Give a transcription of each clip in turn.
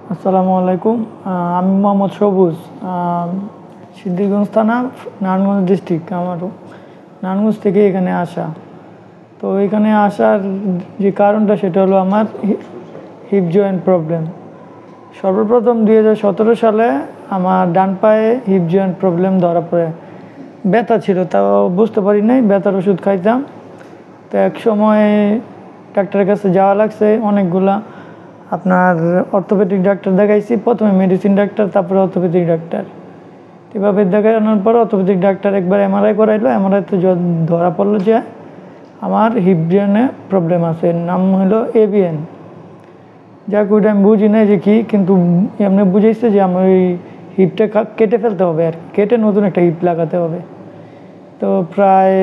আসসালামু আলাইকুম। আমি মোহাম্মদ সবুজ, সিদ্ধিরগঞ্জ থানা, নারায়ণগঞ্জ ডিস্ট্রিক্ট। আমারও নারায়ণগঞ্জ থেকে এখানে আসা। তো এখানে আসার যে কারণটা সেটা হলো আমার হিপ জয়েন্ট প্রবলেম। সর্বপ্রথম 2017 সালে আমার ডান পায়ে হিপ জয়েন্ট প্রবলেম ধরা পড়ে। ব্যথা ছিল, তাও বুঝতে পারি নাই, ব্যথার ওষুধ খাইতাম। তো এক সময় ডাক্তারের কাছে যাওয়া লাগছে অনেকগুলা। আপনার অর্থোপেডিক ডাক্তার দেখাইছি, প্রথমে মেডিসিন ডাক্তার, তারপরে অর্থোপেডিক ডাক্তার। এভাবে দেখানোর পর অর্থোপেডিক ডাক্তার একবার এমআরআই করাইলো। এমআরআইতে ধরা পড়লো যে আমার হিপ জয়েন্টে প্রবলেম আছে, নাম হলো এবিএন। যাক, ওইটা আমি বুঝি নাই যে কী, কিন্তু এমনি বুঝেছে যে আমার ওই হিপটা কেটে ফেলতে হবে, আর কেটে নতুন একটা হিপ লাগাতে হবে। তো প্রায়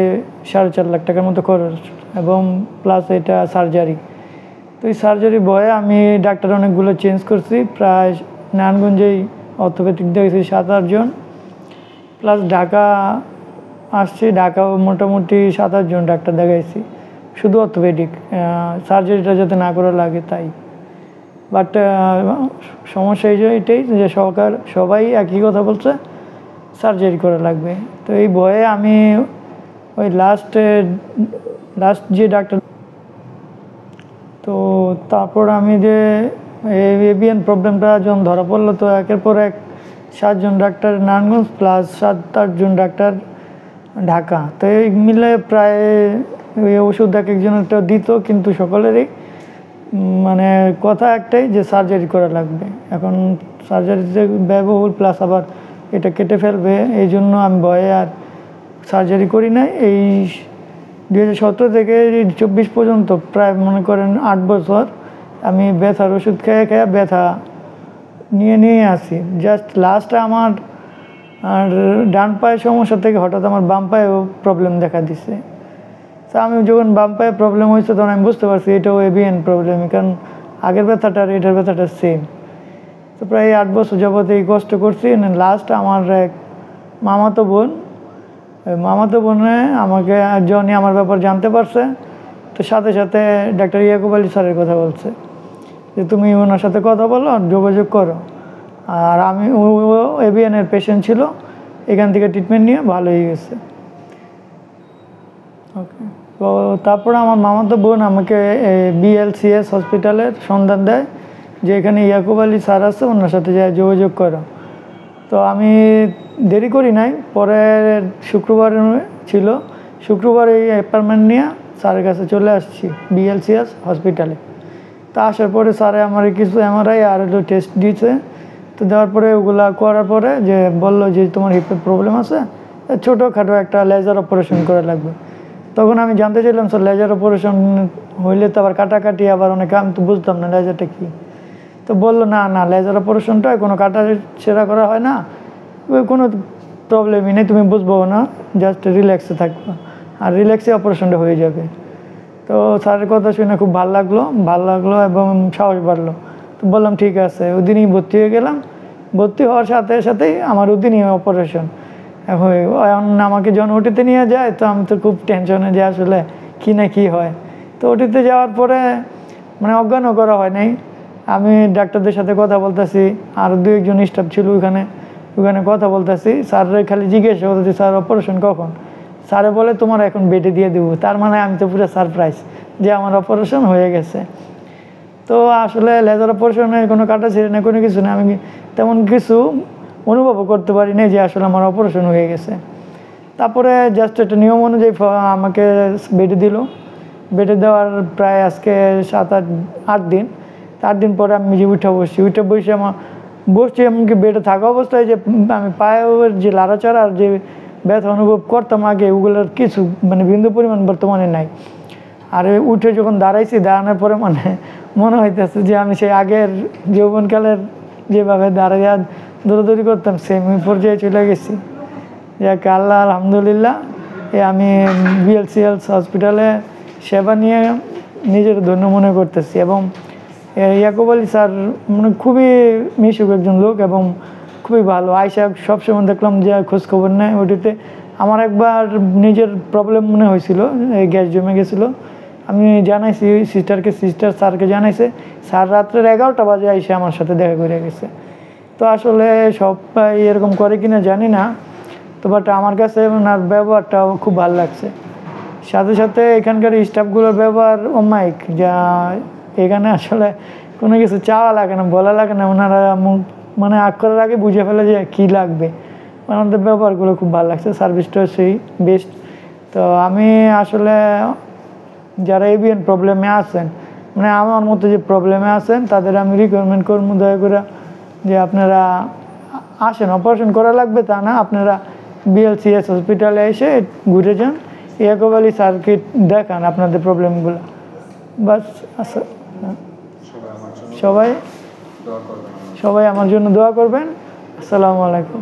4.5 লাখ টাকার মতো খরচ, এবং প্লাস এটা সার্জারি। তো এই সার্জারি ভয়ে আমি ডাক্তার অনেকগুলো চেঞ্জ করছি। প্রায় নারায়ণগঞ্জেই অর্থোপেডিক দেখেছি 7-8 জন, প্লাস ঢাকা আসছি, ঢাকাও মোটামুটি 7-8 জন ডাক্তার দেখাইছি, শুধু অর্থোপেডিক, সার্জারিটা যাতে না করা লাগে তাই। বাট সমস্যা এটাই যে সবাই একই কথা বলছে, সার্জারি করা লাগবে। তো এই ভয়ে আমি ওই লাস্ট যে ডাক্তার, তো তারপর আমি যে এবিএন প্রবলেমটা যখন ধরা পড়লো, তো একের পর এক 7 জন ডাক্তার নারায়ণগঞ্জ প্লাস 7-8 জন ডাক্তার ঢাকা। তো এই মিলে প্রায় ওই ওষুধ এক একজনেরটা দিত, কিন্তু সকলেরই মানে কথা একটাই যে সার্জারি করা লাগবে। এখন সার্জারিতে ব্যয়বহুল, প্লাস আবার এটা কেটে ফেলবে, এই জন্য আমি ভয়ে আর সার্জারি করি নাই। এই 2017 থেকে 24 পর্যন্ত প্রায় মনে করেন 8 বছর আমি ব্যথার ওষুধ খেয়ে ব্যথা নিয়ে আসি। জাস্ট লাস্টে আমার আর ডান পায়ের সমস্যা থেকে হঠাৎ আমার বাম পায়েও প্রবলেম দেখা দিছে। তো আমি যখন বাম পায়ে প্রবলেম হয়েছে, তখন আমি বুঝতে পারছি এটাও এবিএন প্রবলেম, কারণ আগের ব্যথাটা আর এটার ব্যথাটা সেম। তো প্রায় 8 বছর যাবত এই কষ্ট করছি। লাস্ট আমার এক মামাতো বোনে আমাকে যখনই আমার ব্যাপার জানতে পারছে, তো সাথে সাথে ডাক্তার ইয়াকুব আলী স্যারের কথা বলছে যে তুমি ওনার সাথে কথা বলো, যোগাযোগ করো। আর আমি ও এবিএনের পেশেন্ট ছিল, এখান থেকে ট্রিটমেন্ট নিয়ে ভালো হয়ে গেছে। ওকে। তো তারপরে আমার মামাতো বোন আমাকে বিএলসিএস হসপিটালের সন্ধান দেয় যে এখানে ইয়াকুব আলী স্যার আছে, ওনার সাথে যায় যোগাযোগ করো। তো আমি দেরি করি নাই, পরের শুক্রবার ছিল, শুক্রবার এই অ্যাপয়েন্টমেন্ট নিয়ে স্যারের কাছে চলে আসছি বিএলসিএস হসপিটালে। তা আসার পরে স্যারে আমার কিছু এমআরআই আর টেস্ট দিয়েছে। তো দেওয়ার পরে ওগুলা করার পরে যে বললো যে তোমার হিপের প্রবলেম আছে, ছোটোখাটো একটা লেজার অপারেশন করা লাগবে। তখন আমি জানতে চাইলাম স্যার লেজার অপারেশন হইলে তো আবার কাটাকাটি, আবার অনেকে, আমি তো বুঝতাম না লেজারটা কী। তো বললো না, লেজার অপারেশনটা কোনো কাটা ছেঁড়া করা হয় না, কোনো প্রবলেমই নেই, তুমি বুঝবো না, জাস্ট রিল্যাক্সে থাকবে, আর রিল্যাক্সে অপারেশনটা হয়ে যাবে। তো স্যারের কথা শুনে খুব ভালো লাগলো এবং সাহস বাড়লো। তো বললাম ঠিক আছে, ওদিনই ভর্তি হয়ে গেলাম। ভর্তি হওয়ার সাথে সাথেই আমার ওদিনই অপারেশন। এখন আমাকে যখন ওটিতে নিয়ে যায়, তো আমি তো খুব টেনশনে যে আসলে কী না কী হয়। তো ওটিতে যাওয়ার পরে মানে অজ্ঞানও করা হয় নাই। আমি ডাক্তারদের সাথে কথা বলতেছি, আর 2-1 জন স্টাফ ছিল ওখানে কথা বলতেছি। স্যারের খালি জিজ্ঞেস করতেছি স্যার অপারেশন কখন। স্যারে বলে তোমার এখন বেডে দিয়ে দেবো। তার মানে আমি তো পুরো সারপ্রাইজ যে আমার অপারেশন হয়ে গেছে। তো আসলে লেজার অপারেশনে কোনো কাটা ছিঁড়ে না, কোনো কিছু না, আমি তেমন কিছু অনুভবও করতে পারি না যে আসলে আমার অপারেশন হয়ে গেছে। তারপরে জাস্ট একটা নিয়ম অনুযায়ী আমাকে বেডে দিল। বেডে দেওয়ার প্রায় আজকে 7-8 দিন। 8 দিন পরে আমি যে উঠে বসে বসছি, এমনকি বেডে থাকা অবস্থায় যে আমি পায়ের যে লাড়াচাড়া আর যে ব্যথা অনুভব করতাম আগে, ওগুলোর কিছু মানে বিন্দু পরিমাণ বর্তমানে নাই। আর উঠে যখন দাঁড়ানোর পরে মনে হইতেছে যে আমি সেই আগের যৌবনকালের যেভাবে দাঁড়াইয়া দৌড়াদৌড়ি করতাম, সেম পর্যায়ে চলে গেছি। যাক, আল্লাহ আলহামদুলিল্লাহ, আমি বিএলসিএস হসপিটালে সেবা নিয়ে নিজের ধন্য মনে করতেছি। এবং ইয়াকুব আলী স্যার মানে খুবই মিশুক একজন লোক, এবং খুবই ভালো। আয়সা সবসময় দেখলাম যে খোঁজখবর নেয়। ওটিতে আমার একবার নিজের প্রবলেম মনে হয়েছিল, গ্যাস জমে গেছিলো, আমি জানাইছি সিস্টারকে, সিস্টার স্যারকে জানাইছে, স্যার রাত্রের 11টা বাজে এসে আমার সাথে দেখা করে গেছে। তো আসলে সবাই এরকম করে কিনা জানি না, তো বাট আমার কাছে ওনার ব্যবহারটাও খুব ভালো লাগছে। সাথে সাথে এখানকার স্টাফগুলোর ব্যবহার অমায়িক, যা এখানে আসলে কোনো কিছু চাওয়া লাগে না, বলা লাগে না, ওনারা মানে আগ করার আগে বুঝে ফেলে যে কী লাগবে। ওনাদের ব্যবহারগুলো খুব ভালো লাগছে, সার্ভিসটাও সেই বেস্ট। তো আমি আসলে যারা এভিয়ান প্রবলেমে আছেন, মানে আমার মতো যে প্রবলেমে আছেন, তাদের আমি রিকমেন্ড করবো দয়া করে যে আপনারা আসেন, অপারেশন করা লাগবে তা না, আপনারা BLCS হসপিটালে এসে ঘুরে যান, ইয়াকুব আলী স্যারকে দেখান আপনাদের প্রবলেমগুলো, বাস। আচ্ছা, সবাই আমার জন্য দোয়া করবেন। আসসালামু আলাইকুম।